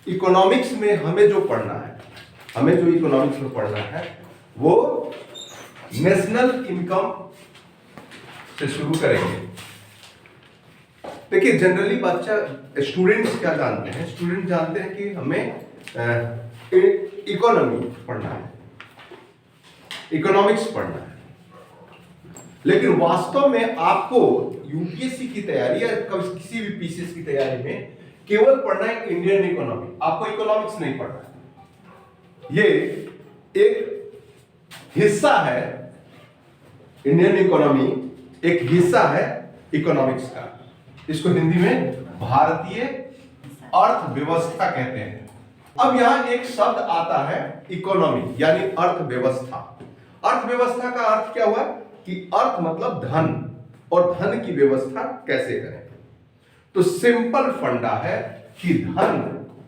Economics में हमें जो पढ़ना है, हमें जो इकोनॉमिक्स में पढ़ना है वो नेशनल इनकम से शुरू करेंगे। देखिए जनरली बच्चा स्टूडेंट्स क्या जानते हैं, स्टूडेंट जानते हैं कि हमें इकोनॉमी पढ़ना है, इकोनॉमिक्स पढ़ना है, लेकिन वास्तव में आपको यूपीएससी की तैयारी या किसी भी पीसीएस की तैयारी में केवल पढ़ना है इंडियन इकोनॉमी, आपको इकोनॉमिक्स नहीं पढ़ना है। ये एक हिस्सा है, इंडियन इकोनॉमी एक हिस्सा है इकोनॉमिक्स का। इसको हिंदी में भारतीय अर्थव्यवस्था कहते हैं। अब यहां एक शब्द आता है इकोनॉमी यानी अर्थव्यवस्था। अर्थव्यवस्था का अर्थ क्या हुआ कि अर्थ मतलब धन, और धन की व्यवस्था कैसे करें। तो सिंपल फंडा है कि धन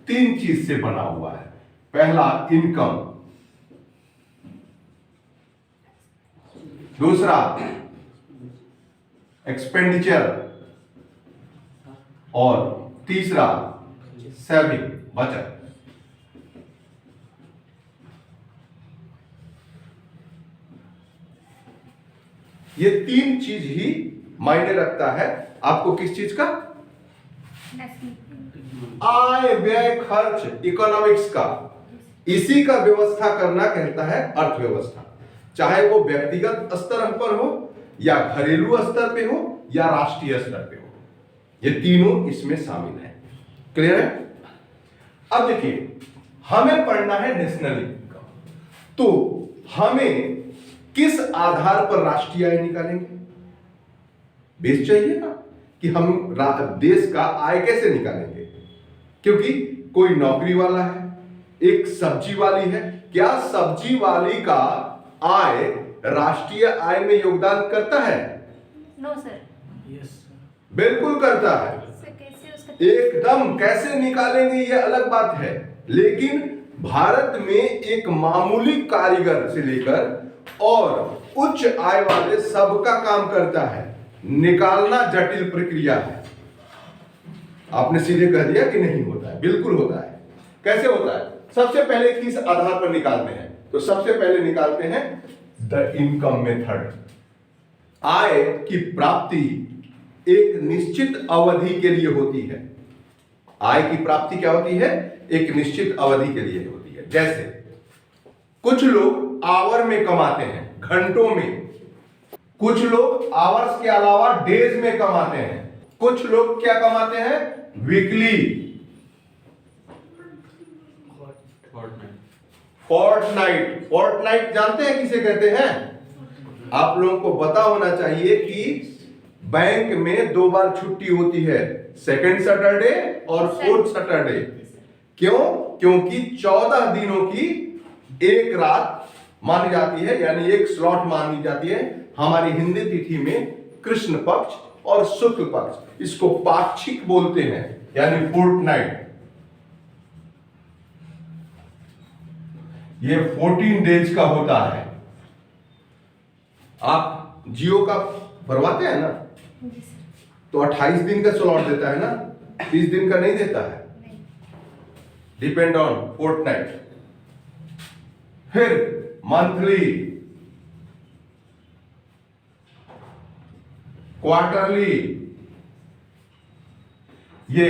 तीन चीज से बना हुआ है। पहला इनकम, दूसरा एक्सपेंडिचर, और तीसरा सेविंग, बचत। ये तीन चीज ही मायने रखता है आपको किस चीज का, आय व्यय खर्च इकोनॉमिक्स का। इसी का व्यवस्था करना कहता है अर्थव्यवस्था, चाहे वो व्यक्तिगत स्तर पर हो या घरेलू स्तर पे हो या राष्ट्रीय स्तर पे हो, ये तीनों इसमें शामिल है। क्लियर है? अब देखिए हमें पढ़ना है नेशनल इनकम, तो हमें किस आधार पर राष्ट्रीय आय निकालेंगे? बेस चाहिए ना कि हम देश का आय कैसे निकालेंगे, क्योंकि कोई नौकरी वाला है, एक सब्जी वाली है, क्या सब्जी वाली का आय राष्ट्रीय आय में योगदान करता है? No sir. यस बिल्कुल करता है। एकदम, कैसे निकालेंगे ये अलग बात है, लेकिन भारत में एक मामूली कारीगर से लेकर और उच्च आय वाले सबका काम करता है, निकालना जटिल प्रक्रिया है। आपने सीधे कह दिया कि नहीं होता है, बिल्कुल होता है। कैसे होता है? सबसे पहले किस आधार पर निकालते हैं? तो सबसे पहले निकालते हैं द इनकम मेथड। आय की प्राप्ति एक निश्चित अवधि के लिए होती है। आय की प्राप्ति क्या होती है? एक निश्चित अवधि के लिए होती है। जैसे कुछ लोग आवर में कमाते हैं, घंटों में, कुछ लोग आवर्स के अलावा डेज में कमाते हैं, कुछ लोग क्या कमाते हैं? Weekly, Fortnite. फोर्टनाइट जानते हैं किसे कहते हैं? आप लोगों को पता होना चाहिए कि बैंक में 2 बार छुट्टी होती है, सेकंड सैटरडे और फोर्थ सैटरडे। क्यों? क्योंकि 14 दिनों की एक रात मानी जाती है, यानी एक स्लॉट मानी जाती है हमारी हिंदी तिथि में, कृष्ण पक्ष और शुक्ल पक्ष। इसको पाक्षिक बोलते हैं, यानी फोर्टनाइट। ये 14 डेज का होता है। आप जियो का भरवाते हैं ना, तो 28 दिन का स्लॉट देता है ना, 30 दिन का नहीं देता है, डिपेंड ऑन फोर्टनाइट। फिर मंथली, क्वार्टरली, ये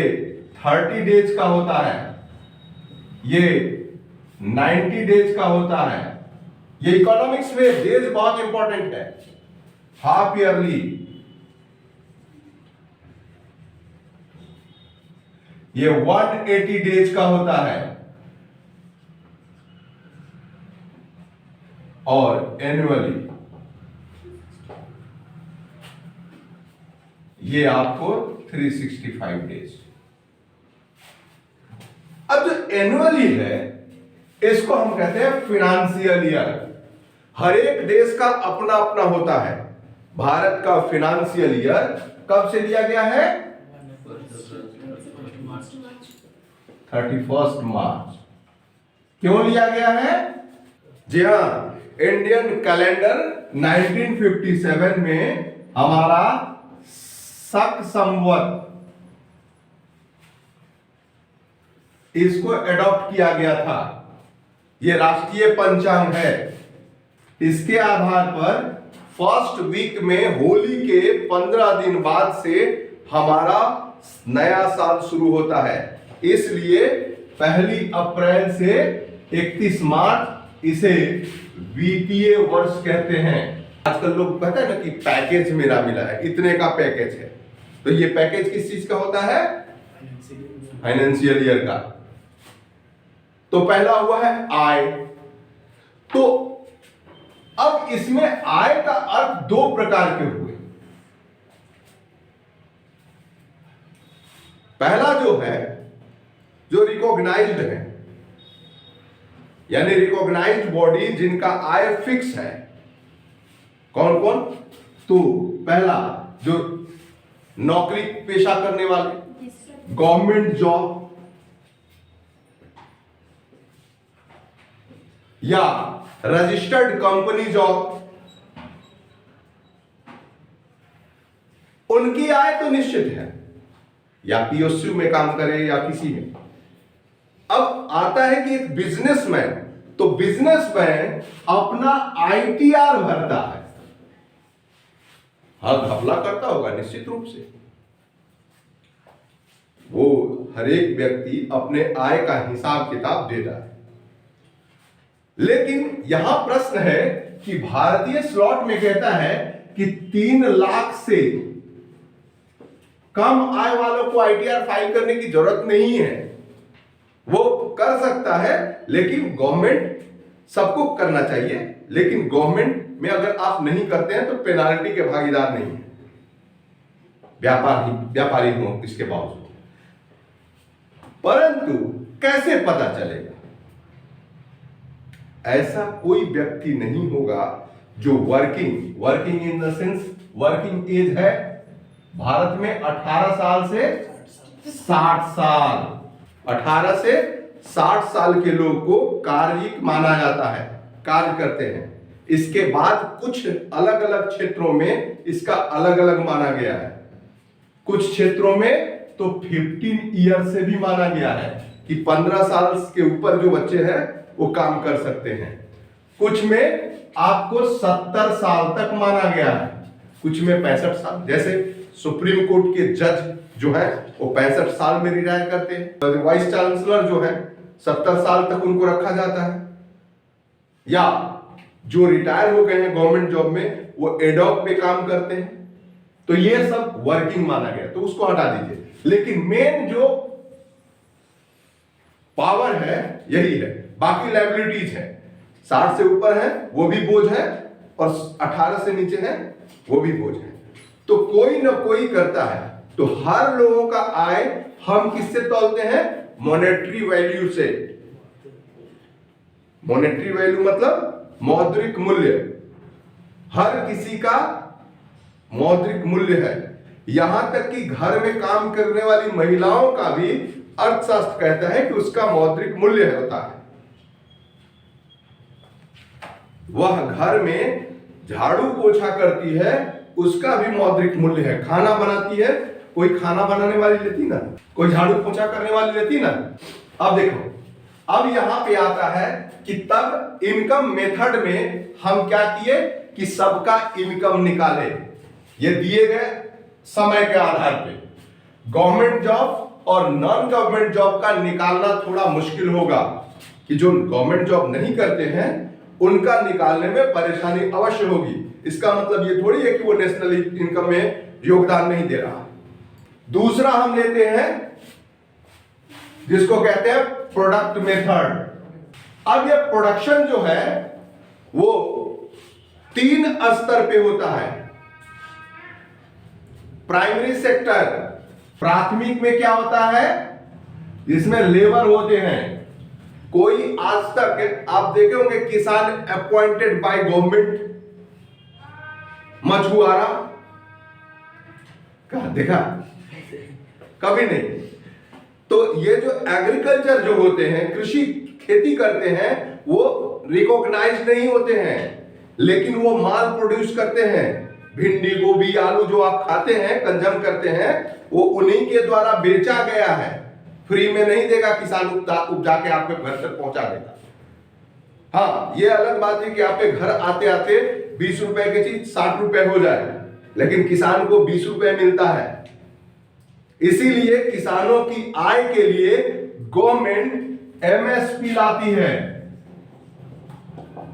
30 डेज का होता है, ये 90 डेज का होता है। ये इकोनॉमिक्स में डेज बहुत इंपॉर्टेंट है। हाफ ईयरली, ये 180 डेज का होता है, और एनुअली ये आपको 365 डेज। अब जो एनुअली है इसको हम कहते हैं फिनेंशियल ईयर। हर एक देश का अपना अपना होता है। भारत का फिनेंशियल ईयर कब से लिया गया है? 31 मार्च। क्यों लिया गया है? जी हां, इंडियन कैलेंडर 1957 में हमारा शक संवत इसको एडॉप्ट किया गया था। ये राष्ट्रीय पंचांग है। इसके आधार पर फर्स्ट वीक में होली के 15 दिन बाद से हमारा नया साल शुरू होता है। इसलिए 1 अप्रैल से 31 मार्च इसे वित्तीय वर्ष कहते हैं। आजकल लोग कहते हैं ना कि पैकेज मेरा मिला है, इतने का पैकेज है। तो ये पैकेज किस चीज का होता है? फाइनेंशियल ईयर का। तो पहला हुआ है आय। तो अब इसमें आय का अर्थ 2 प्रकार के हुए। पहला जो है, जो रिकॉग्नाइज्ड है, यानी रिकॉग्नाइज्ड बॉडी जिनका आय फिक्स है। कौन कौन? तो पहला जो नौकरी पेशा करने वाले, गवर्नमेंट जॉब या रजिस्टर्ड कंपनी जॉब, उनकी आय तो निश्चित है, या पीएसयू में काम करे या किसी में। अब आता है कि एक बिजनेसमैन, तो बिजनेसमैन अपना आईटीआर भरता है। हाँ, घपला करता होगा निश्चित रूप से। वो हर एक व्यक्ति अपने आय का हिसाब किताब देता है। लेकिन यहां प्रश्न है कि भारतीय स्लॉट में कहता है कि 3 लाख से कम आय वालों को आईटीआर फाइल करने की जरूरत नहीं है। वो कर सकता है, लेकिन गवर्नमेंट सबको करना चाहिए। लेकिन गवर्नमेंट में अगर आप नहीं करते हैं तो पेनाल्टी के भागीदार नहीं है, व्यापारी हो इसके बावजूद। परंतु कैसे पता चलेगा? ऐसा कोई व्यक्ति नहीं होगा जो working in the sense working age है भारत में 18 साल से 60 साल, 18 से 60 साल के लोग को कार्मिक माना जाता है, कार्य करते हैं। इसके बाद कुछ अलग अलग क्षेत्रों में इसका अलग अलग माना गया है। कुछ क्षेत्रों में तो 15 ईयर से भी माना गया है कि 15 साल के ऊपर जो बच्चे हैं वो काम कर सकते हैं। कुछ में आपको 70 साल तक माना गया है, कुछ में 65 साल। जैसे सुप्रीम कोर्ट के जज जो है वो 65 साल में रिटायर करते हैं। वाइस चांसलर जो है 70 साल तक उनको रखा जाता है। या जो रिटायर हो गए हैं गवर्नमेंट जॉब में, वो एडॉक पे काम करते हैं। तो ये सब वर्किंग माना गया, तो उसको हटा दीजिए। लेकिन मेन जो पावर है यही है। बाकी लायबिलिटीज है, 60 से ऊपर है वो भी बोझ है, और 18 से नीचे है वो भी बोझ है। तो कोई ना कोई करता है। तो हर लोगों का आय हम किससे तौलते हैं? मॉनेटरी वैल्यू से। मॉनेटरी वैल्यू मतलब मौद्रिक मूल्य। हर किसी का मौद्रिक मूल्य है। यहां तक कि घर में काम करने वाली महिलाओं का भी अर्थशास्त्र कहता है कि उसका मौद्रिक मूल्य होता है। वह घर में झाड़ू पोछा करती है, उसका भी मौद्रिक मूल्य है। खाना बनाती है, कोई खाना बनाने वाली लेती ना, कोई झाड़ू पोछा करने वाली लेती ना। अब देखो, अब यहां पे आता है कि तब इनकम मेथड में हम क्या किए कि सबका इनकम निकाले। ये दिए गए समय के आधार पे गवर्नमेंट जॉब और नॉन गवर्नमेंट जॉब का निकालना थोड़ा मुश्किल होगा, कि जो गवर्नमेंट जॉब नहीं करते हैं उनका निकालने में परेशानी अवश्य होगी। इसका मतलब ये थोड़ी है कि वो नेशनल इनकम में योगदान नहीं दे रहा। दूसरा हम लेते हैं जिसको कहते हैं प्रोडक्ट मेथड। अब ये प्रोडक्शन जो है वो 3 स्तर पे होता है। प्राइमरी सेक्टर, प्राथमिक में क्या होता है? जिसमें लेबर होते हैं। कोई आज तक आप देखे होंगे किसान अपॉइंटेड बाय गवर्नमेंट, मछुआरा कहा देखा? कभी नहीं। तो ये जो एग्रीकल्चर जो होते हैं, कृषि खेती करते हैं, वो रिकॉग्नाइज नहीं होते हैं, लेकिन वो माल प्रोड्यूस करते हैं। भिंडी, गोभी, आलू जो आप खाते हैं, कंज्यूम करते हैं, वो उन्हीं के द्वारा बेचा गया है। फ्री में नहीं देगा, किसान उपजा के आपके घर तक पहुंचा देगा। हाँ, ये अलग बात है कि आपके घर आते आते 20 रुपए की चीज 60 रुपए हो जाए, लेकिन किसान को 20 रुपए मिलता है। इसीलिए किसानों की आय के लिए गवर्नमेंट एमएसपी लाती है,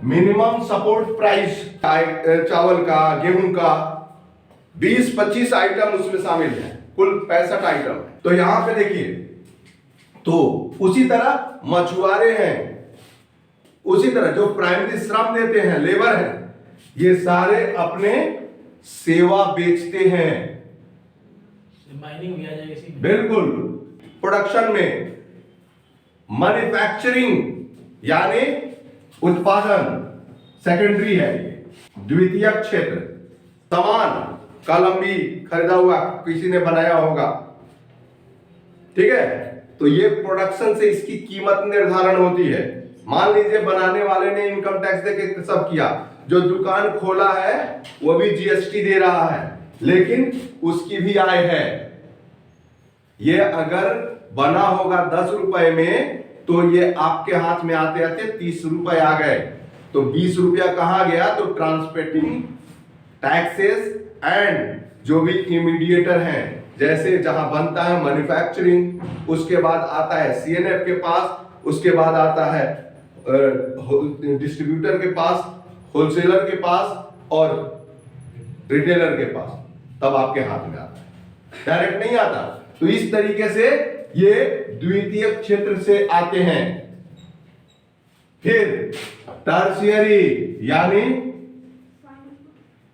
मिनिमम सपोर्ट प्राइस। चावल का, गेहूं का 20-25 आइटम उसमें शामिल है, कुल 65 आइटम। तो यहां पे देखिए, तो उसी तरह मछुआरे हैं, उसी तरह जो प्राइमरी श्रम देते हैं, लेबर हैं, ये सारे अपने सेवा बेचते हैं। माइनिंग भी आ जाएगी इसी में। बिल्कुल। प्रोडक्शन में मैन्युफैक्चरिंग यानी उत्पादन सेकेंडरी है। द्वितीयक क्षेत्र, सामान कलम भी खरीदा हुआ किसी ने बनाया होगा, ठीक है, तो ये प्रोडक्शन से इसकी कीमत निर्धारण होती है। मान लीजिए बनाने वाले ने इनकम टैक्स देके सब किया, जो दुकान खोला है वो भी जीएसटी दे रहा है, लेकिन उसकी भी आय है। ये अगर बना होगा 10 रुपए में, तो ये आपके हाथ में आते आते 30 रुपए आ गए, तो 20 रुपया कहां गया? तो ट्रांसपोर्टिंग, टैक्सेस एंड जो भी इमीडिएटर हैं, जैसे जहां बनता है मैन्युफैक्चरिंग, उसके बाद आता है सीएनएफ के पास, उसके बाद आता है डिस्ट्रीब्यूटर के पास, होलसेलर के पास और रिटेलर के पास, तब आपके हाथ में आता है, डायरेक्ट नहीं आता। तो इस तरीके से ये द्वितीय क्षेत्र से आते हैं। फिर टर्शियरी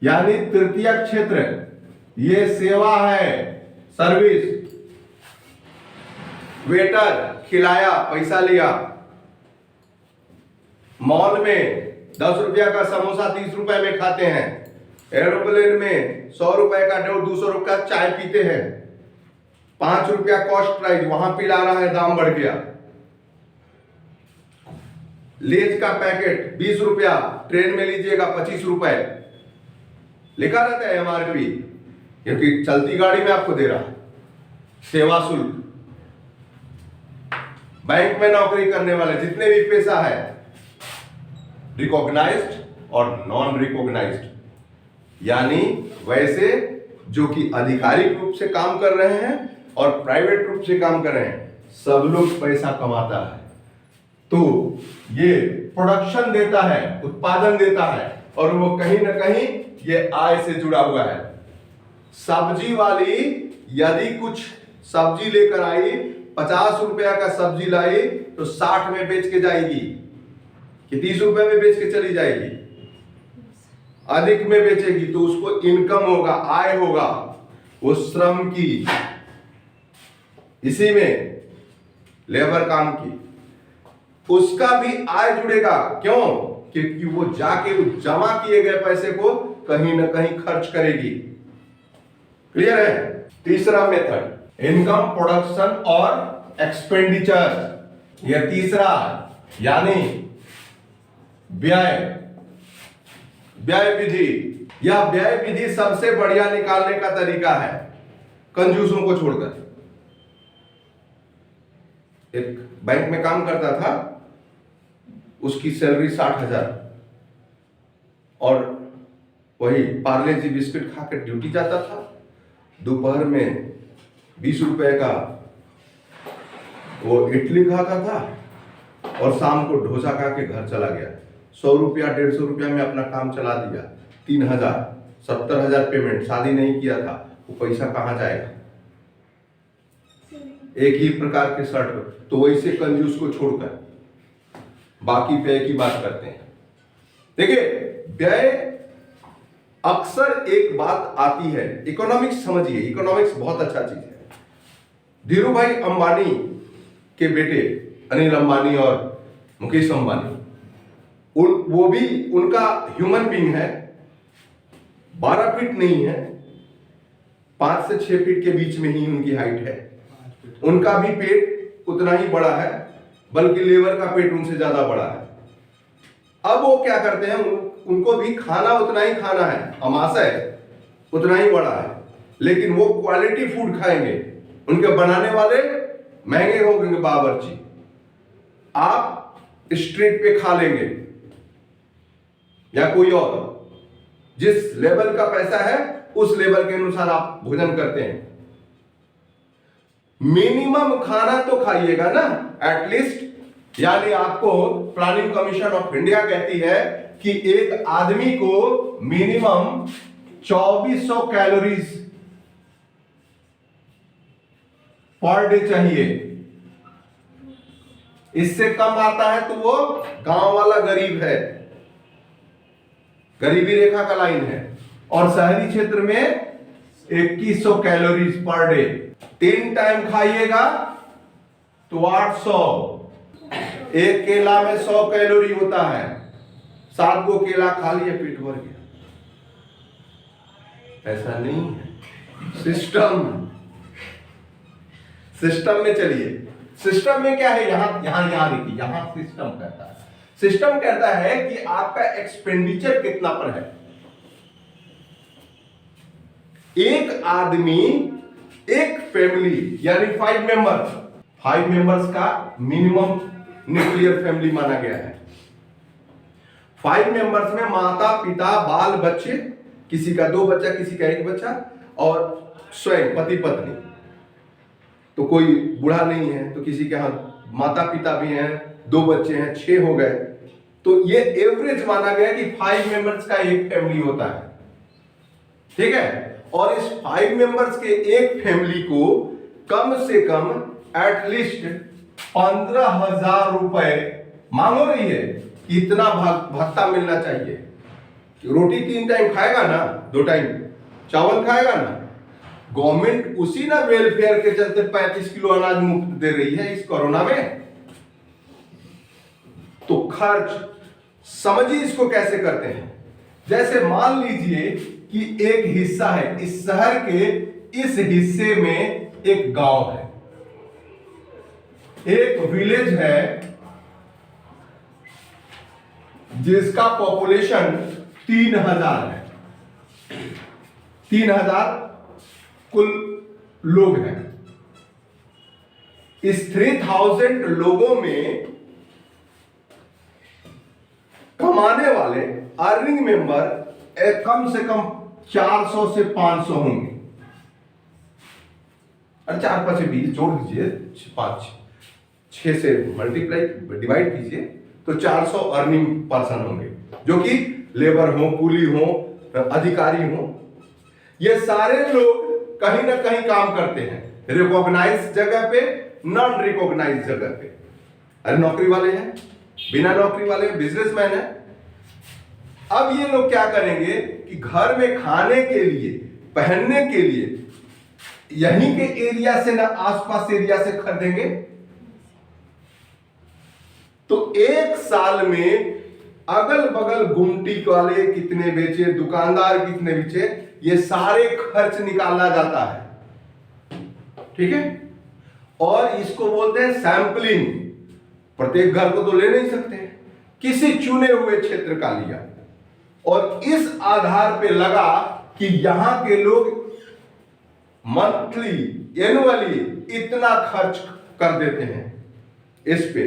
यानी तृतीय क्षेत्र, ये सेवा है, सर्विस। वेटर खिलाया, पैसा लिया। मॉल में 10 रुपया का समोसा 30 रुपए में खाते हैं, एरोप्लेन में 100 रुपए का 200 रुपए का चाय पीते हैं, 5 रुपया कॉस्ट प्राइस, वहां पिला रहा है, दाम बढ़ गया। लेज का पैकेट 20 रुपया, ट्रेन में लीजिएगा 25 रुपए, लिखा रहता है एमआरपी, क्योंकि चलती गाड़ी में आपको दे रहा है। सेवा शुल्क, बैंक में नौकरी करने वाले जितने भी पेशा है, रिकॉग्नाइज्ड और नॉन रिकॉग्नाइज्ड, यानी वैसे जो कि आधिकारिक रूप से काम कर रहे हैं और प्राइवेट रूप से काम कर रहे हैं, सब लोग पैसा कमाता है। तो ये प्रोडक्शन देता है, उत्पादन देता है, और वो कहीं ना कहीं ये आय से जुड़ा हुआ है। सब्जी वाली यदि कुछ सब्जी लेकर आई, 50 रुपया का सब्जी लाई, तो 60 में बेच के जाएगी कि 30 रुपए में बेच के चली जाएगी। अधिक में बेचेगी तो उसको इनकम होगा, आय होगा, वो श्रम की, इसी में लेबर काम की, उसका भी आय जुड़ेगा। क्यों? क्योंकि वो जाके जमा किए गए पैसे को कहीं ना कहीं खर्च करेगी। क्लियर है? तीसरा मेथड, इनकम, प्रोडक्शन और एक्सपेंडिचर। यह तीसरा यानी व्यय विधि। यह व्यय विधि सबसे बढ़िया निकालने का तरीका है, कंजूसों को छोड़कर। एक बैंक में काम करता था, उसकी सैलरी 60,000, और वही पार्ले जी बिस्किट खाकर ड्यूटी जाता था। दोपहर में 20 रुपए का वो इडली खाता था, और शाम को डोसा खा के घर चला गया। 100 रुपया 150 रुपया में अपना काम चला दिया। 3,000, 70,000 पेमेंट, शादी नहीं किया था, वो पैसा कहां जाएगा? एक ही प्रकार के शर्ट। तो वैसे कंजूस को छोड़कर बाकी व्यय की बात करते हैं। देखिए, व्यय अक्सर एक बात आती है, इकोनॉमिक्स समझिए, इकोनॉमिक्स बहुत अच्छा चीज है। धीरू भाई अंबानी के बेटे अनिल अंबानी और मुकेश अंबानी, वो भी, उनका ह्यूमन बीइंग है, 12 फीट नहीं है, 5 से 6 फीट के बीच में ही उनकी हाइट है। उनका भी पेट उतना ही बड़ा है, बल्कि लेबर का पेट उनसे ज्यादा बड़ा है। अब वो क्या करते हैं, उनको भी खाना उतना ही खाना है, अमाशय उतना ही बड़ा है, लेकिन वो क्वालिटी फूड खाएंगे। उनके बनाने वाले महंगे होंगे बावर्ची, आप स्ट्रीट पे खा लेंगे या कोई और, जिस लेवल का पैसा है उस लेवल के अनुसार आप भोजन करते हैं। मिनिमम खाना तो खाइएगा ना एटलीस्ट। यानी आपको प्लानिंग कमीशन ऑफ इंडिया कहती है कि एक आदमी को मिनिमम 2400 कैलोरीज पर डे चाहिए। इससे कम आता है तो वो गांव वाला गरीब है, गरीबी रेखा का लाइन है। और शहरी क्षेत्र में 2100 कैलोरीज पर डे। 3 टाइम खाइएगा तो 800। एक केला में 100 कैलोरी होता है, 7 गो केला खा लिया पेट भर गया। ऐसा नहीं है। सिस्टम में चलिए। सिस्टम में क्या है, यहां देखिए, यहां सिस्टम कहता है। सिस्टम कहता है कि आपका एक्सपेंडिचर कितना पर है। एक आदमी, एक फैमिली यानी 5 मेंबर्स का मिनिमम न्यूक्लियर फैमिली माना गया है। 5 मेंबर्स में माता पिता बाल बच्चे, किसी का 2 बच्चा, किसी का 1 बच्चा, और स्वयं पति पत्नी। तो कोई बूढ़ा नहीं है तो किसी के यहाँ माता पिता भी हैं, 2 बच्चे हैं, 6 हो गए। तो ये एवरेज माना गया कि 5 मेंबर्स का एक फैमिली होता है, ठीक है। और इस 5 मेंबर्स के एक फैमिली को कम से कम एटलीस्ट 15,000 रुपए मांगो रही है, इतना भत्ता मिलना चाहिए। रोटी 3 टाइम खाएगा ना, 2 टाइम चावल खाएगा ना, गवर्नमेंट उसी ना वेलफेयर के चलते 35 किलो अनाज मुफ्त दे रही है इस कोरोना में। तो खर्च समझिए इसको कैसे करते हैं। जैसे मान लीजिए कि एक हिस्सा है, इस शहर के इस हिस्से में एक गांव है, एक विलेज है जिसका पॉपुलेशन 3000 है। 3000 कुल लोग हैं। इस 3000 लोगों में कमाने वाले अर्निंग मेंबर कम से कम 400 से 500 होंगे। और 4 5 20 जोड़ दीजिए, 6 से मल्टीप्लाई डिवाइड कीजिए तो 400 अर्निंग पर्सन होंगे, जो कि लेबर हो, कूली हो, अधिकारी हो। ये सारे लोग कहीं ना कहीं काम करते हैं, रिकॉग्नाइज जगह पे, नॉन रिकॉग्नाइज जगह पे। अरे नौकरी वाले हैं, बिना नौकरी वाले बिजनेसमैन है। अब ये लोग क्या करेंगे कि घर में खाने के लिए, पहनने के लिए यहीं के एरिया से ना आसपास एरिया से खरीदेंगे। तो एक साल में अगल बगल गुमटी वाले कितने बेचे, दुकानदार कितने बेचे, ये सारे खर्च निकाला जाता है, ठीक है। और इसको बोलते हैं सैंपलिंग। प्रत्येक घर को तो ले नहीं सकते, किसी चुने हुए क्षेत्र का लिया और इस आधार पे लगा कि यहां के लोग मंथली, एनुअली इतना खर्च कर देते हैं इस पे।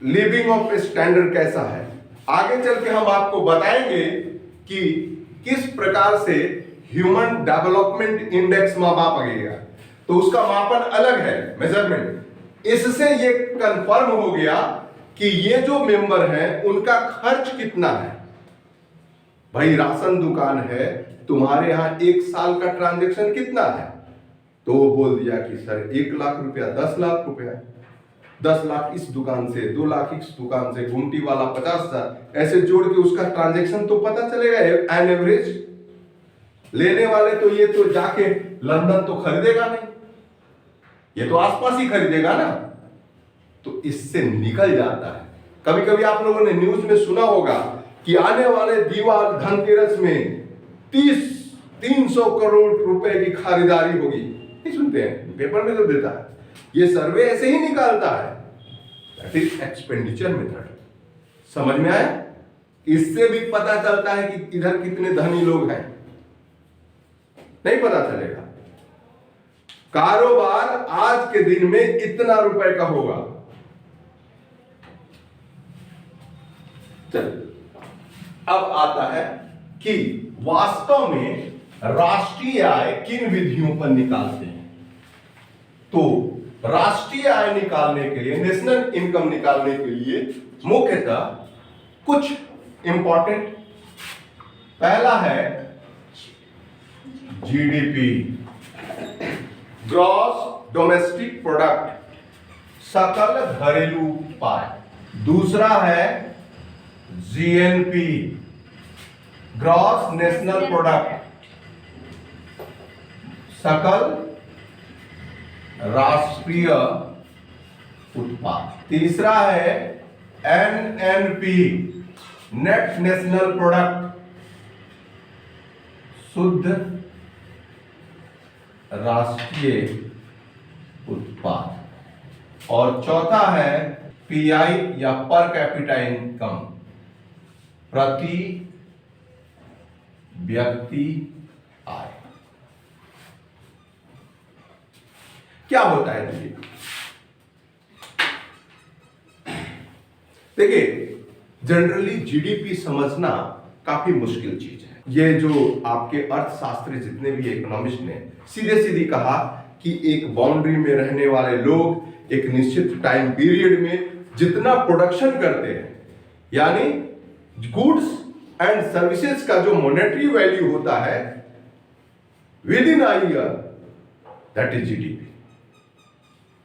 लिविंग ऑफ स्टैंडर्ड कैसा है, आगे चल के हम आपको बताएंगे कि किस प्रकार से ह्यूमन डेवलपमेंट इंडेक्स मापा गया। तो उसका मापन अलग है, मेजरमेंट। इससे ये कंफर्म हो गया कि ये जो मेंबर हैं उनका खर्च कितना है। भाई राशन दुकान है, तुम्हारे यहां 1 साल का ट्रांजैक्शन कितना है, तो वो बोल दिया कि सर 1 लाख रुपया, 10 लाख रुपया, 10 लाख इस दुकान से, 2 लाख इस दुकान से, गुमटी वाला 50,000, ऐसे जोड़ के उसका ट्रांजैक्शन तो पता चलेगा एन एवरेज। लेने वाले तो ये तो जाके लंदन तो खरीदेगा नहीं, ये तो आसपास ही खरीदेगा ना। तो इससे निकल जाता है। कभी कभी आप लोगों ने न्यूज में सुना होगा कि आने वाले दीवार धनतेरस में 300 करोड़ रुपए की खरीदारी होगी। नहीं सुनते हैं, पेपर में तो देता है, ये सर्वे ऐसे ही निकालता है। That is expenditure method. समझ में आया? इससे भी पता चलता है कि इधर कितने धनी लोग हैं, नहीं पता चलेगा। कारोबार आज के दिन में इतना रुपए का होगा। अब आता है कि वास्तव में राष्ट्रीय आय किन विधियों पर निकालते हैं। तो राष्ट्रीय आय निकालने के लिए, नेशनल इनकम निकालने के लिए मुख्यतः कुछ इंपॉर्टेंट, पहला है जीडीपी, ग्रॉस डोमेस्टिक प्रोडक्ट, सकल घरेलू उत्पाद। दूसरा है जीएनपी, ग्रॉस नेशनल प्रोडक्ट, सकल राष्ट्रीय उत्पाद। तीसरा है एनएनपी, नेट नेशनल प्रोडक्ट, शुद्ध राष्ट्रीय उत्पाद। और चौथा है पीआई या पर कैपिटा इनकम, प्रति व्यक्ति आय। क्या होता है जीडीपी? देखिए, जनरली जीडीपी समझना काफी मुश्किल चीज है। ये जो आपके अर्थशास्त्री जितने भी इकोनॉमिस्ट ने सीधे सीधी कहा कि एक बाउंड्री में रहने वाले लोग एक निश्चित टाइम पीरियड में जितना प्रोडक्शन करते हैं, यानी गुड्स एंड सर्विसेज का जो मॉनेटरी वैल्यू होता है with in a year, that is GDP.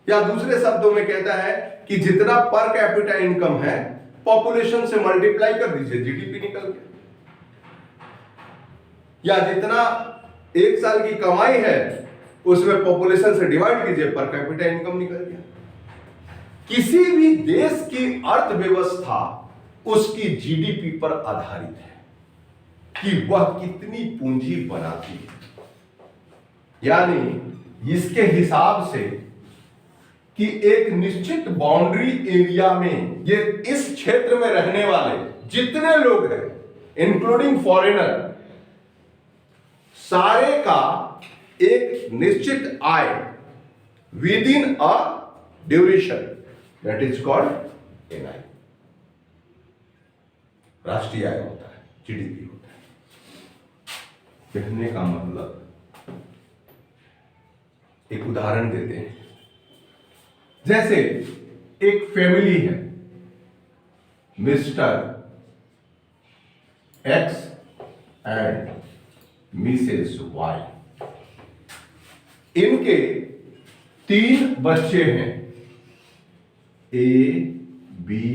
या दूसरे शब्दों में कहता है कि जितना पर कैपिटा इनकम है पॉपुलेशन से मल्टीप्लाई कर दीजिए, जीडीपी निकल गया। या जितना एक साल की कमाई है उसमें पॉपुलेशन से डिवाइड कीजिए, पर कैपिटा इनकम निकल गया। किसी भी देश की अर्थव्यवस्था उसकी जीडीपी पर आधारित है कि वह कितनी पूंजी बनाती है। यानी इसके हिसाब से कि एक निश्चित बाउंड्री एरिया में ये इस क्षेत्र में रहने वाले जितने लोग हैं, इंक्लूडिंग फॉरेनर, सारे का एक निश्चित आय with in a duration, that is called NI, राष्ट्रीय आय होता है, जीडीपी होता है। कहने का मतलब, एक उदाहरण देते हैं। जैसे एक फैमिली है, Mr X and Mrs Y. इनके 3 बच्चे हैं, ए बी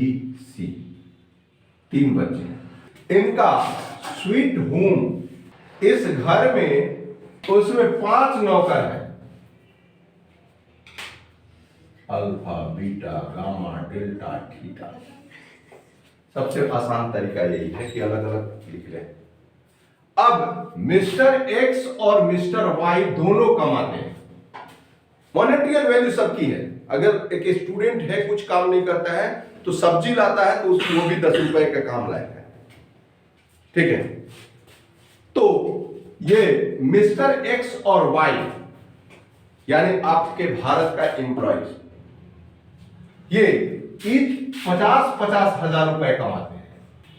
सी, 3 बच्चे हैं। इनका स्वीट होम, इस घर में उसमें 5 नौकर हैं, alpha, beta, gamma, delta, theta. सबसे आसान तरीका यही है कि अलग अलग लिख लें। अब मिस्टर एक्स और मिस्टर वाई दोनों कमाते हैं, मॉनेटरी वैल्यू सबकी है। अगर एक स्टूडेंट है, कुछ काम नहीं करता है, तो सब्जी लाता है तो उसको वो भी 10 रुपए का काम लाएगा, ठीक है। तो ये मिस्टर एक्स और वाई यानी आपके भारत का एम्प्लॉइज, ये 50-50 हजार रुपए कमाते हैं।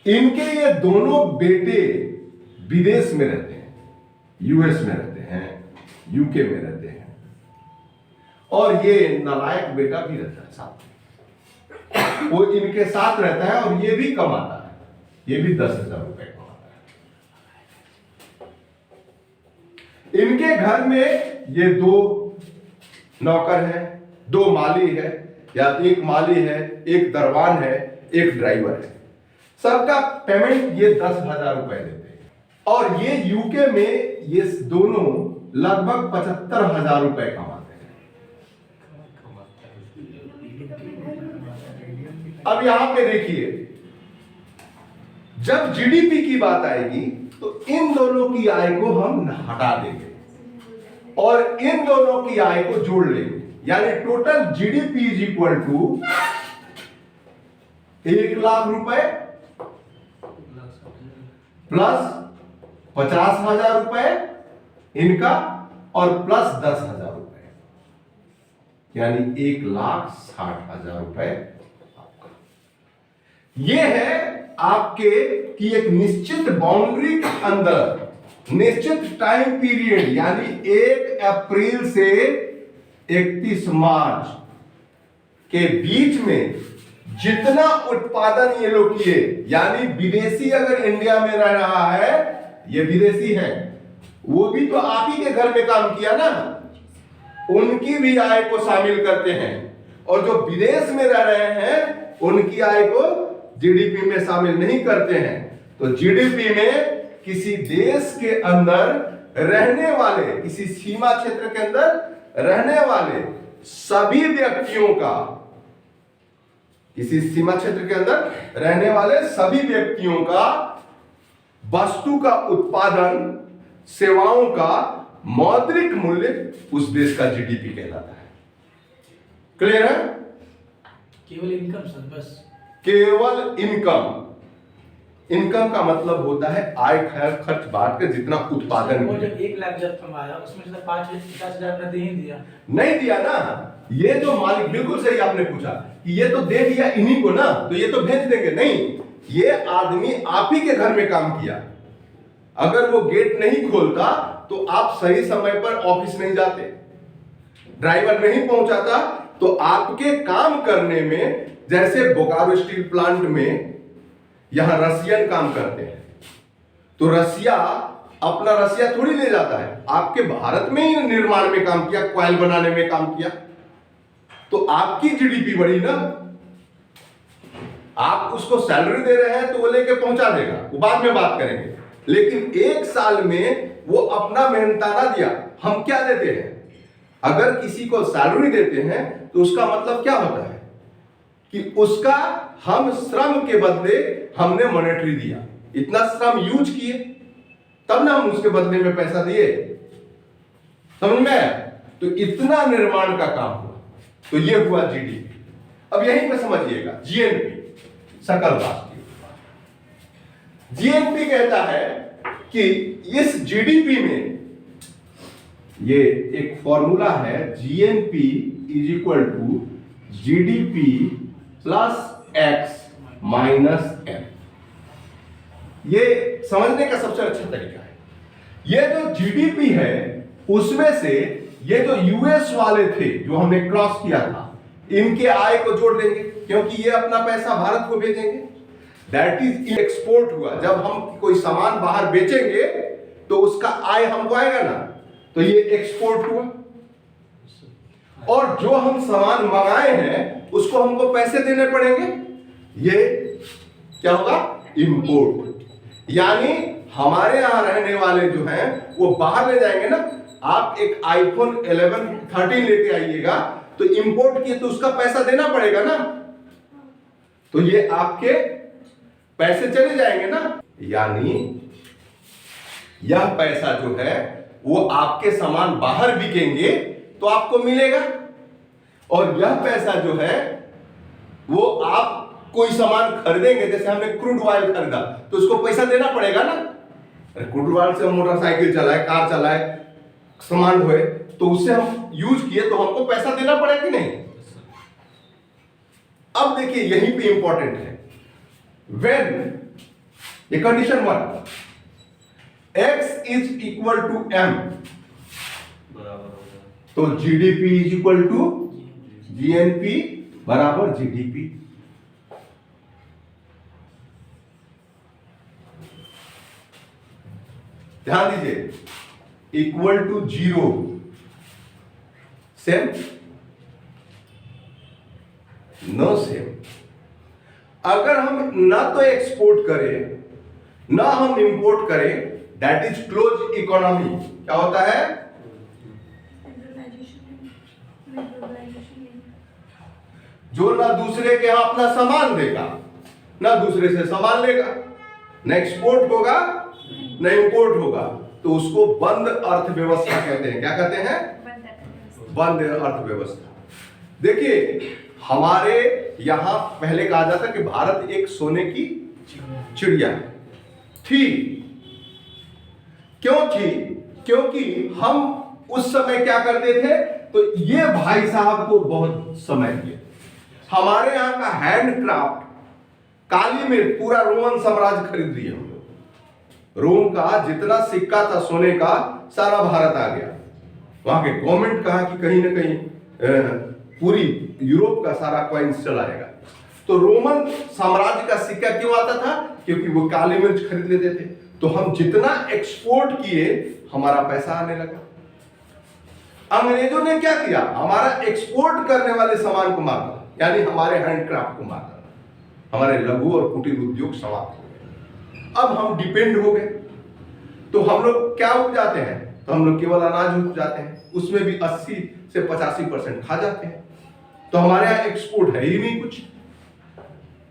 इनके ये दोनों बेटे विदेश में रहते हैं, यूएस में रहते हैं, यूके में रहते हैं, और ये नालायक बेटा भी रहता है साथ में। वो इनके साथ रहता है और ये भी कमाता है, ये भी 10,000 रुपए कमाता है। इनके घर में ये 2 नौकर हैं, 2 माली है, या एक माली है, एक दरवान है, एक ड्राइवर है। सबका पेमेंट ये 10,000 रुपए देते हैं। और ये यूके में ये दोनों लगभग 75,000 रुपए कमाते हैं। अब यहां पे देखिए, जब जीडीपी की बात आएगी तो इन दोनों की आय को हम हटा देंगे और इन दोनों की आय को जोड़ लेंगे, यानी total GDP is equal to 1 lakh रुपए प्लस 50,000 रुपए इनका और प्लस 10,000 रुपए। यानी 1,60,000 रुपए आपका। ये है आपके कि एक निश्चित बाउंड्री के अंदर निश्चित टाइम पीरियड यानी 1 अप्रैल से 31 मार्च के बीच में जितना उत्पादन ये लोग किए, यानी विदेशी अगर इंडिया में रह रहा है, ये विदेशी है, वो भी तो आप ही के घर में काम किया ना, उनकी भी आय को शामिल करते हैं। और जो विदेश में रह रहे हैं उनकी आय को जीडीपी में शामिल नहीं करते हैं। तो जीडीपी में किसी देश के अंदर रहने वाले, किसी सीमा क्षेत्र के अंदर रहने वाले सभी व्यक्तियों का, किसी सीमा क्षेत्र के अंदर रहने वाले सभी व्यक्तियों का वस्तु का उत्पादन, सेवाओं का मौद्रिक मूल्य उस देश का जीडीपी कहलाता है। क्लियर है? केवल इनकम सर, बस केवल इनकम। इनकम का मतलब होता है आय खर्च बांट कर जितना उत्पादन वो किया। जब 1 लाख जब कमाया उसमें से 50,000 आपने दे ही दिया। नहीं दिया ना, ये जो मालिक, बिल्कुल सही आपने पूछा कि ये तो दे दिया इन्हीं को ना, तो ये तो भेज देंगे। नहीं, ये आदमी आप ही के घर में काम किया। अगर वो गेट नहीं खोलता तो आप सही समय पर ऑफिस नहीं जाते, ड्राइवर नहीं पहुंचाता, तो आपके काम करने में, जैसे बोकारो स्टील प्लांट में यहां रसियन काम करते हैं, तो रसिया अपना रसिया थोड़ी ले जाता है, आपके भारत में ही निर्माण में काम किया, क्वाइल बनाने में काम किया, तो आपकी जीडीपी बढ़ी ना। आप उसको सैलरी दे रहे हैं तो वो लेके पहुंचा देगा, वो बाद में बात करेंगे। लेकिन 1 साल में वो अपना मेहनताना दिया। हम क्या देते हैं? अगर किसी को सैलरी देते हैं तो उसका मतलब क्या होता है कि उसका हम श्रम के बदले हमने मॉनेटरी दिया, इतना श्रम यूज किए तब ना हम उसके बदले में पैसा दिए। समझ में आया? तो इतना निर्माण का काम हुआ, तो ये हुआ जीडीपी। अब यहीं पे समझिएगा जीएनपी, सकल राष्ट्रीय। जीएनपी कहता है कि इस जीडीपी में, ये एक फॉर्मूला है, GNP is equal to GDP plus X minus M. ये समझने का सबसे अच्छा तरीका है। ये जो जीडीपी है उसमें से ये जो यूएस वाले थे जो हमने क्रॉस किया था, इनके आय को जोड़ देंगे, क्योंकि ये अपना पैसा भारत को भेजेंगे। दैट इज एक्सपोर्ट हुआ। जब हम कोई सामान बाहर बेचेंगे तो उसका आय हमको आएगा ना, तो ये एक्सपोर्ट हुआ। और जो हम सामान मंगाए हैं उसको हमको पैसे देने पड़ेंगे, ये क्या होगा? इंपोर्ट। यानी हमारे यहां रहने वाले जो हैं वो बाहर ले जाएंगे ना। आप एक आईफोन 11 13 लेके आइएगा तो इंपोर्ट किए तो उसका पैसा देना पड़ेगा ना, तो ये आपके पैसे चले जाएंगे ना। यानी यह पैसा जो है वो आपके सामान बाहर बिकेंगे तो आपको मिलेगा, और यह पैसा जो है वो आप कोई सामान खरीदेंगे, जैसे हमने क्रूड ऑयल खरीदा तो उसको पैसा देना पड़ेगा ना। क्रूड ऑयल से हम मोटरसाइकिल चलाए, कार चलाए, सामान ढोए, तो उससे हम यूज किए तो हमको पैसा देना पड़ेगा कि नहीं? अब देखिए यहीं पे इंपॉर्टेंट है, व्हेन ये condition 1 x is equal to m, तो GDP is equal to GNP बराबर जीडीपी। ध्यान दीजिए, equal to 0 same, no same. अगर हम ना तो एक्सपोर्ट करें ना हम इंपोर्ट करें, दैट इज क्लोज इकोनॉमी। क्या होता है? जो ना दूसरे के यहां अपना सामान देगा ना दूसरे से सामान लेगा, ना एक्सपोर्ट होगा ना इंपोर्ट होगा, तो उसको बंद अर्थव्यवस्था कहते हैं। क्या कहते हैं? बंद अर्थव्यवस्था। देखिए हमारे यहां पहले कहा जाता कि भारत एक सोने की चिड़िया थी। क्यों थी? क्योंकि हम उस समय क्या करते थे? तो ये भाई साहब को बहुत समय दिया। हमारे यहाँ का हैंडक्राफ्ट काली मिर्च पूरा रोमन साम्राज्य खरीद लिए हम लोग। रोम का जितना सिक्का था सोने का सारा भारत आ गया। वहां के गवर्नमेंट कहा कि कहीं ना कहीं पूरी यूरोप का सारा कॉइन्स चलाएगा। तो रोमन साम्राज्य का सिक्का क्यों आता था? क्योंकि वो काली मिर्च खरीद लेते थे। तो हम जितना एक्सपोर्ट किए हमारा पैसा आने लगा। अंग्रेजों ने क्या किया? हमारा एक्सपोर्ट करने वाले सामान को मारा, यानी हमारे हैंडक्राफ्ट को मारा। हमारे लघु और कुटीर उद्योग समाप्त हो गए। अब हम डिपेंड हो गए। तो हम लोग क्या उपजाते हैं? तो हम लोग केवल अनाज उपजाते हैं, उसमें भी 80 से 85% खा जाते हैं। तो हमारे यहाँ एक्सपोर्ट है ही नहीं कुछ।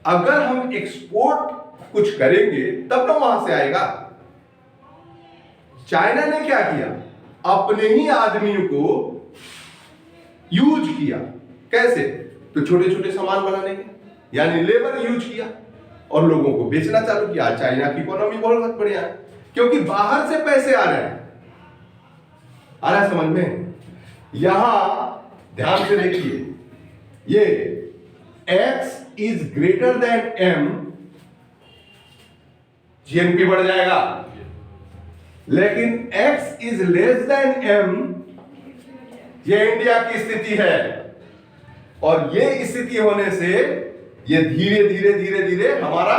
अगर हम एक्सपोर्ट कुछ करेंगे तब तो वहां से आएगा। चाइना ने क्या किया? अपने ही आदमियों को यूज किया। कैसे? तो छोटे छोटे सामान बनाने के, यानी लेबर यूज किया और लोगों को बेचना चालू किया। चाइना की इकोनॉमी बहुत बढ़िया है, क्योंकि बाहर से पैसे आ रहे हैं। आ रहा है समझ में? यहां ध्यान से देखिए, ये x is greater than m, GNP बढ़ जाएगा। लेकिन x is less than m, ये इंडिया की स्थिति है। और ये स्थिति होने से ये धीरे धीरे धीरे धीरे हमारा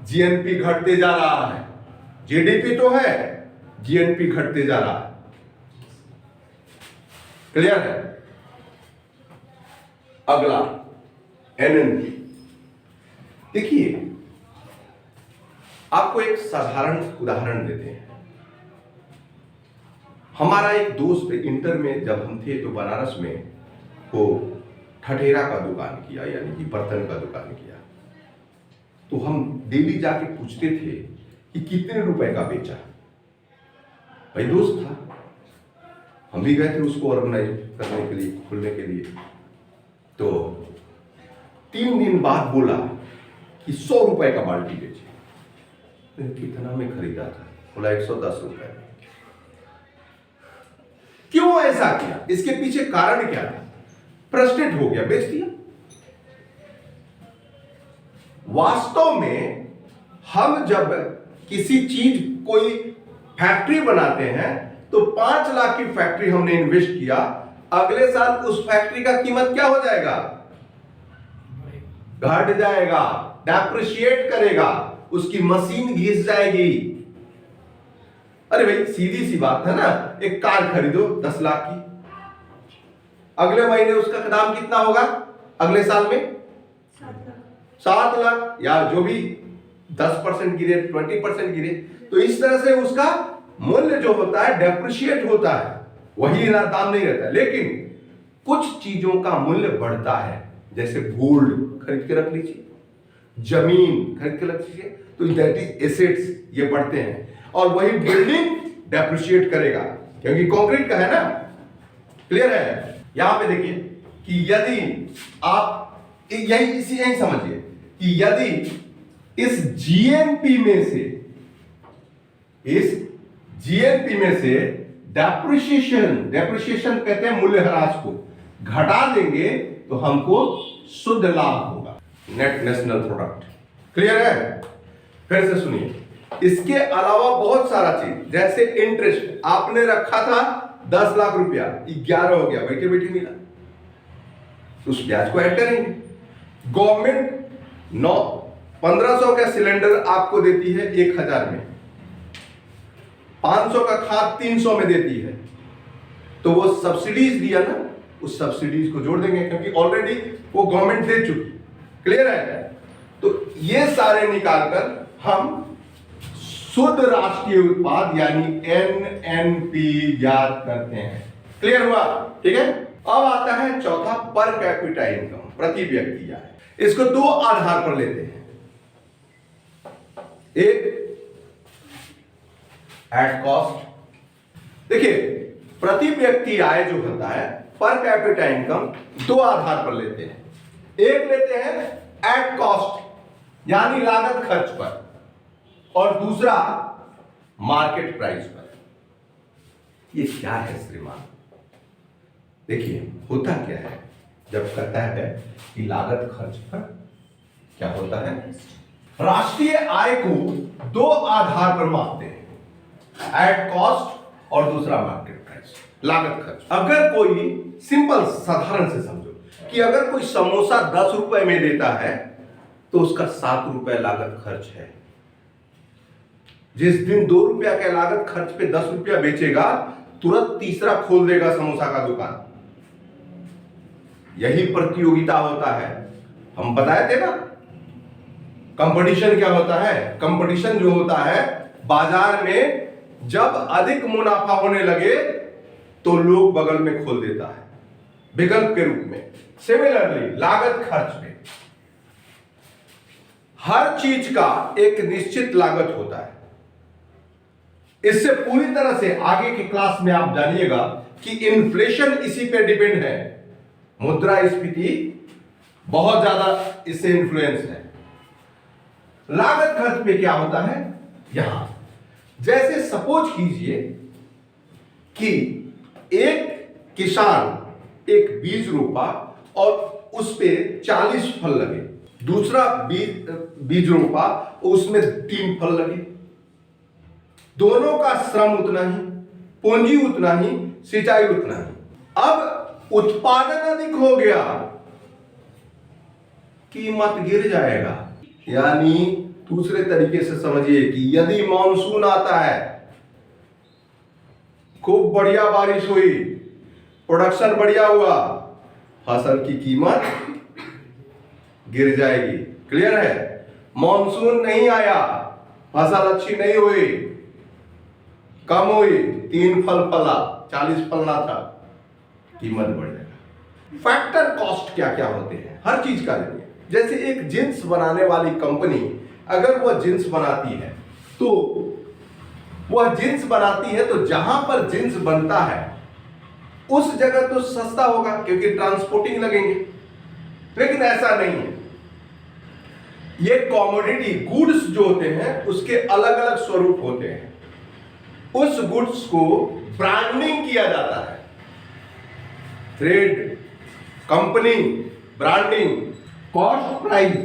जीएनपी घटते जा रहा है। जीडीपी तो है, जीएनपी घटते जा रहा है। क्लियर है? अगला एनएनपी। देखिए, आपको एक साधारण उदाहरण देते हैं। हमारा एक दोस्त इंटर में जब हम थे तो बनारस में वो ठठेरा का दुकान किया, यानी कि बर्तन का दुकान किया। तो हम डेली जाके पूछते थे कि कितने रुपए का बेचा। भाई दोस्त था, हम भी गए थे उसको ऑर्गेनाइज करने के लिए, खुलने के लिए। तो 3 दिन बाद बोला कि 100 रुपए का बाल्टी बेचे। कितना में खरीदा था? बोला 110 रुपए में। क्यों ऐसा किया? इसके पीछे कारण क्या था? फ्रस्ट्रेट हो गया, बेच दिया। वास्तव में हम जब किसी चीज कोई फैक्ट्री बनाते हैं तो 5 लाख की फैक्ट्री हमने इन्वेस्ट किया, अगले साल उस फैक्ट्री का कीमत क्या हो जाएगा? घट जाएगा, डेप्रिशिएट करेगा, उसकी मशीन घिस जाएगी। अरे भाई सीधी सी बात है ना, एक कार खरीदो 10 लाख की, अगले महीने उसका दाम कितना होगा? अगले साल में 7 लाख, या जो भी 10% गिरे, 20% गिरे, तो इस तरह से उसका मूल्य जो होता है डेप्रिशिएट होता है, वही दाम नहीं रहता। लेकिन कुछ चीजों का मूल्य बढ़ता है, जैसे गोल्ड खरीद के रख लीजिए, जमीन खरीद के रख लीजिए, तो दैट इज एसेट्स, ये बढ़ते हैं। और वही बिल्डिंग डेप्रिशिएट करेगा, क्योंकि कंक्रीट का है ना। क्लियर है? यहां पे देखिए कि यदि आप यही समझिए कि यदि इस जीएनपी में से डेप्रिशिएशन कहते हैं मूल्यह्रास को, घटा देंगे तो हमको शुद्ध लाभ होगा, नेट नेशनल प्रोडक्ट। क्लियर है? फिर से सुनिए, इसके अलावा बहुत सारा चीज, जैसे इंटरेस्ट आपने रखा था 10 लाख रुपया, 11 हो गया, बैठे बैठे मिला, तो उस ब्याज को ऐड करेंगे। गवर्नमेंट 1500 का सिलेंडर आपको देती है 1000 में, 500 का खाद 300 में देती है, तो वो सब्सिडीज दिया ना, उस सब्सिडीज को जोड़ देंगे, क्योंकि ऑलरेडी वो गवर्नमेंट दे चुकी। क्लियर है? तो ये सारे निकालकर हम शुद्ध राष्ट्रीय उत्पाद यानी एनएनपी ज्ञात करते हैं। क्लियर हुआ? ठीक है। अब आता है चौथा, पर कैपिटा इनकम, प्रति व्यक्ति आय। इसको 2 आधार पर लेते हैं। एक एट कॉस्ट। देखिए, प्रति व्यक्ति आय जो होता है, पर कैपिटा इनकम, 2 आधार पर लेते हैं। एक लेते हैं एट कॉस्ट, यानी लागत खर्च पर, और दूसरा मार्केट प्राइस पर। ये क्या है श्रीमान? देखिए होता क्या है जब कहता है कि लागत खर्च पर क्या होता है, राष्ट्रीय आय को दो आधार पर मापते हैं, एट कॉस्ट और दूसरा मार्केट प्राइस, लागत खर्च। अगर कोई सिंपल साधारण से समझो कि अगर कोई समोसा 10 रुपए में देता है तो उसका 7 रुपए लागत खर्च है। जिस दिन 2 रुपया के लागत खर्च पे 10 रुपया बेचेगा तुरंत तीसरा खोल देगा समोसा का दुकान। यही प्रतियोगिता होता है। हम बताए थे ना कंपटीशन क्या होता है। कंपटीशन जो होता है बाजार में जब अधिक मुनाफा होने लगे तो लोग बगल में खोल देता है विकल्प के रूप में। सिमिलरली लागत खर्च में हर चीज का एक निश्चित लागत होता है। इससे पूरी तरह से आगे की क्लास में आप जानिएगा कि इन्फ्लेशन इसी पे डिपेंड है। मुद्रास्फीति बहुत ज्यादा इससे इन्फ्लुएंस है। लागत खर्च पे क्या होता है, यहां जैसे सपोज कीजिए कि एक किसान एक बीज रोपा और उस पे 40 फल लगे, दूसरा बीज रोपा उसमें 3 फल लगे। दोनों का श्रम उतना ही, पूंजी उतना ही, सिंचाई उतना ही। अब उत्पादन अधिक हो गया, कीमत गिर जाएगा। यानी दूसरे तरीके से समझिए कि यदि मानसून आता है, खूब बढ़िया बारिश हुई, प्रोडक्शन बढ़िया हुआ, फसल की कीमत गिर जाएगी। क्लियर है। मानसून नहीं आया, फसल अच्छी नहीं हुई, कम हुई, 3 फल फला, 40 फलना था, कीमत बढ़ जाएगा। फैक्टर कॉस्ट क्या क्या होते हैं हर चीज का। जैसे एक जींस बनाने वाली कंपनी अगर वह जींस बनाती है तो जहां पर जींस बनता है उस जगह तो सस्ता होगा क्योंकि ट्रांसपोर्टिंग लगेंगे। लेकिन ऐसा नहीं है। ये कॉमोडिटी गुड्स जो होते हैं उसके अलग अलग स्वरूप होते हैं। उस गुड्स को ब्रांडिंग किया जाता है। Trade, company, branding, cost price.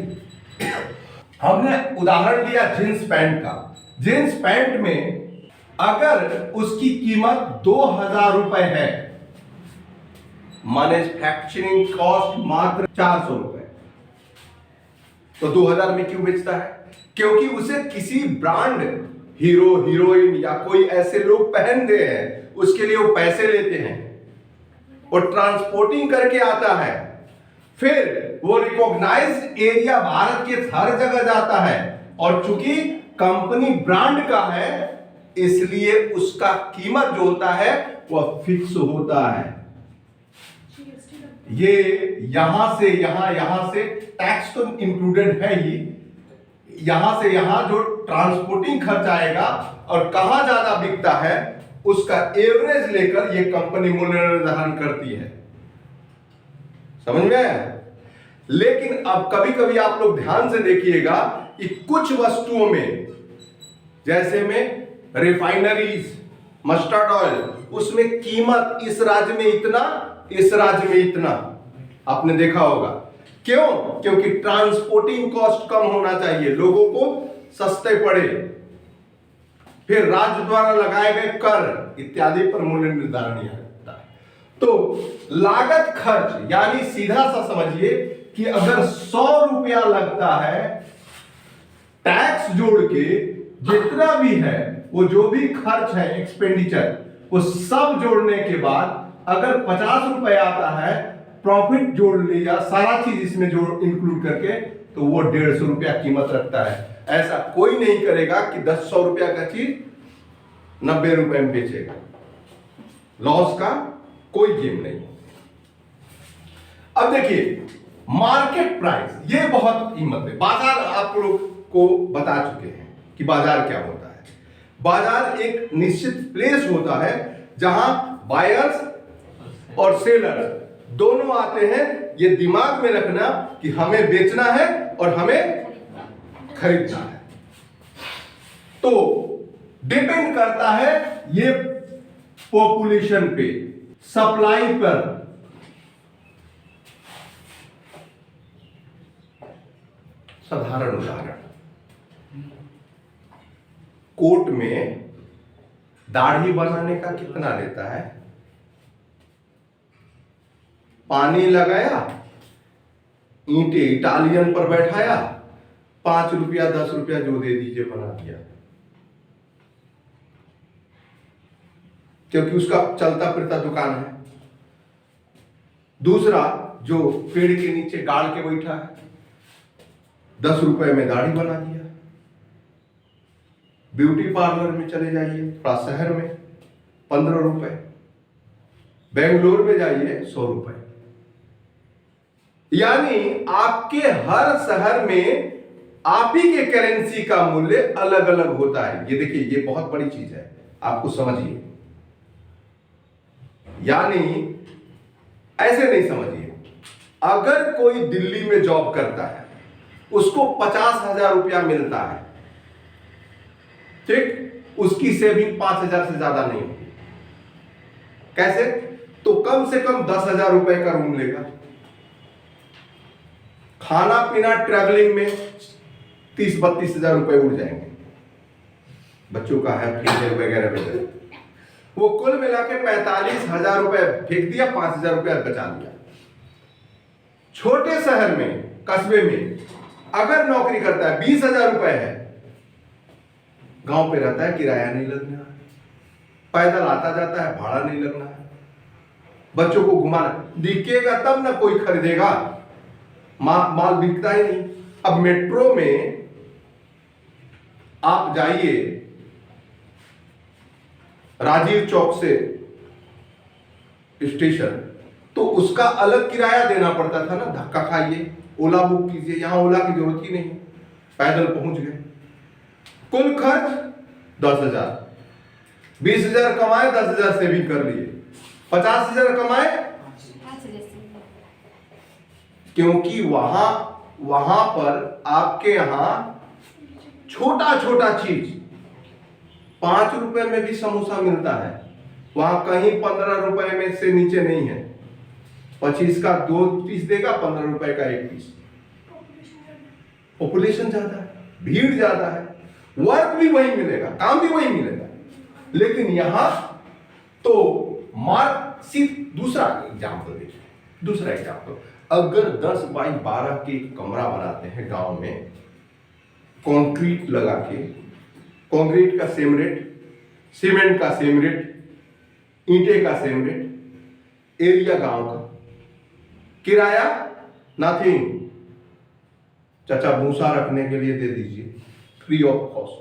हमने उदाहरण लिया जींस पैंट का। जींस पैंट में अगर उसकी कीमत 2000 रुपए है, मैन्युफैक्चरिंग कॉस्ट मात्र 400 रुपए, तो 2000 में क्यों बेचता है? क्योंकि उसे किसी ब्रांड, हीरो, हीरोइन या कोई ऐसे लोग पहनते हैं, उसके लिए वो पैसे लेते हैं और ट्रांसपोर्टिंग करके आता है। फिर वो रिकॉग्नाइज्ड एरिया भारत के हर जगह जाता है और चूंकि कंपनी ब्रांड का है इसलिए उसका कीमत जो होता है वह फिक्स होता है। ये यहां से यहां से टैक्स तो इंक्लूडेड है ही, यहां से यहां जो ट्रांसपोर्टिंग खर्च आएगा और कहां ज्यादा बिकता है उसका एवरेज लेकर ये कंपनी मूल्य निर्धारण करती है। समझ में आया? लेकिन अब कभी कभी आप लोग ध्यान से देखिएगा कि कुछ वस्तुओं में, जैसे में रिफाइनरीज, मस्टर्ड ऑयल, उसमें कीमत इस राज्य में इतना, इस राज्य में इतना, आपने देखा होगा। क्यों? क्योंकि ट्रांसपोर्टिंग कॉस्ट कम होना चाहिए, लोगों को सस्ते पड़े। फिर राज्य द्वारा लगाए गए कर इत्यादि पर मूल्य निर्धारण किया जाता है। तो लागत खर्च यानी सीधा सा समझिए कि अगर 100 रुपया लगता है, टैक्स जोड़ के जितना भी है वो जो भी खर्च है एक्सपेंडिचर, वो सब जोड़ने के बाद अगर 50 रुपए आता है, प्रॉफिट जोड़ लिया, सारा चीज इसमें जोड़ इंक्लूड करके, तो वो 150 रुपया कीमत रखता है। ऐसा कोई नहीं करेगा कि 100 रुपया का चीज 90 रुपए में बेचेगा। लॉस का कोई गेम नहीं। अब देखिए मार्केट प्राइस, ये बहुत कीमत है। बाजार आप लोग को बता चुके हैं कि बाजार क्या होता है। बाजार एक निश्चित प्लेस होता है जहां बायर्स और सेलर्स दोनों आते हैं। ये दिमाग में रखना कि हमें बेचना है और हमें खरीदना है। तो डिपेंड करता है ये पॉपुलेशन पे, सप्लाई पर, साधारण उदाहरण, कोर्ट में दाढ़ी बनाने का कितना लेता है? पानी लगाया, ईंटें इटालियन पर बैठाया, 5 रुपया 10 रुपया जो दे दीजिए बना दिया, क्योंकि उसका चलता फिरता दुकान है। दूसरा जो पेड़ के नीचे गाड़ के बैठा है, 10 रुपए में दाढ़ी बना दिया। ब्यूटी पार्लर में चले जाइए थोड़ा शहर में, 15 रुपए। बेंगलोर में जाइए 100 रुपए। यानी आपके हर शहर में आप ही के करेंसी का मूल्य अलग अलग होता है। ये देखिए, ये बहुत बड़ी चीज है, आपको समझिए। यानी ऐसे नहीं समझिए, अगर कोई दिल्ली में जॉब करता है, उसको 50,000 रुपया मिलता है, ठीक, उसकी सेविंग 5,000 से ज्यादा नहीं होगी। कैसे? तो कम से कम 10,000 रुपए का रूम लेगा, खाना पीना ट्रैवलिंग में 30-32,000 रुपए उड़ जाएंगे, बच्चों का है फीस वगैरह वगैरह, वो कुल मिला के 45,000 रुपए फेंक दिया, 5,000 रुपया बचा लिया। छोटे शहर में, कस्बे में अगर नौकरी करता है, 20,000 रुपए है, गांव पे रहता है, किराया नहीं लगना है, पैदल आता जाता है, भाड़ा नहीं लगना है, बच्चों को घुमाना, दिखेगा तब ना कोई खरीदेगा, माल बिकता ही नहीं। अब मेट्रो में आप जाइए, राजीव चौक से स्टेशन, तो उसका अलग किराया देना पड़ता था ना, धक्का खाइए, ओला बुक कीजिए। यहां ओला की जरूरत ही नहीं, पैदल पहुंच गए। कुल खर्च 10,000, 20,000 कमाए, 10,000 सेविंग कर लिए, 50,000 कमाए, क्योंकि वहां पर आपके यहां छोटा छोटा चीज 5 रुपए में भी समोसा मिलता है, वहां कहीं 15 रुपए में से नीचे नहीं है। 25 का 2 पीस देगा, 15 रुपए का 1 पीस। पॉपुलेशन ज्यादा है, भीड़ ज्यादा है, वर्क भी वही मिलेगा, काम भी वही मिलेगा, लेकिन यहां तो मार्क सिर्फ दूसरा एग्जाम्पल देखिए, दूसरा एग्जाम्पल, अगर 10 बाई 12 के कमरा बनाते हैं गांव में, कंक्रीट लगा के, कंक्रीट का सेम रेट, सीमेंट का सेम रेट, ईंटे का सेम रेट, एरिया गांव का, किराया नथिंग, चाचा भूसा रखने के लिए दे दीजिए, फ्री ऑफ कॉस्ट।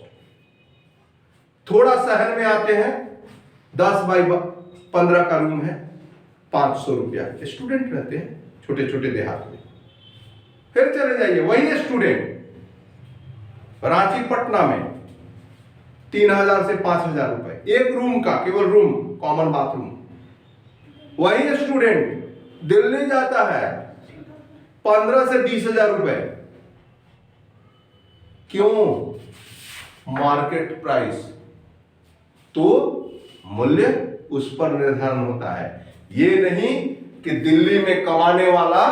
थोड़ा शहर में आते हैं, 10 बाई 15 का रूम है, 500 रुपया, स्टूडेंट रहते हैं छोटे छोटे देहात में। फिर चले जाइए, वही स्टूडेंट रांची पटना में 3,000 से 5,000 रुपए एक रूम का, केवल रूम, कॉमन बाथरूम। वही स्टूडेंट दिल्ली जाता है 15 से 20,000 रुपए। क्यों? मार्केट प्राइस, तो मूल्य उस पर निर्धारण होता है। ये नहीं कि दिल्ली में कमाने वाला,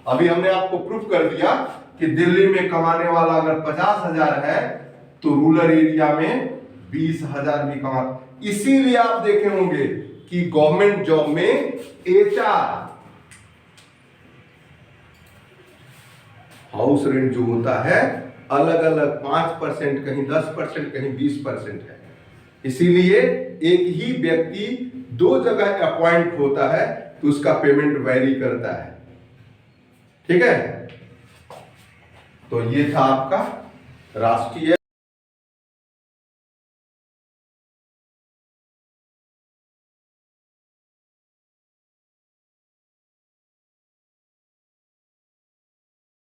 अभी हमने आपको प्रूफ कर दिया कि दिल्ली में कमाने वाला अगर 50,000 है तो रूरल एरिया में 20,000 भी कमा। इसीलिए आप देखे होंगे कि गवर्नमेंट जॉब में HR हाउस रेंट जो होता है अलग अलग 5%, कहीं 10%, कहीं 20% है। इसीलिए एक ही व्यक्ति 2 जगह अपॉइंट होता है तो उसका पेमेंट वैरी करता है। ठीक है, तो ये था आपका राष्ट्रीय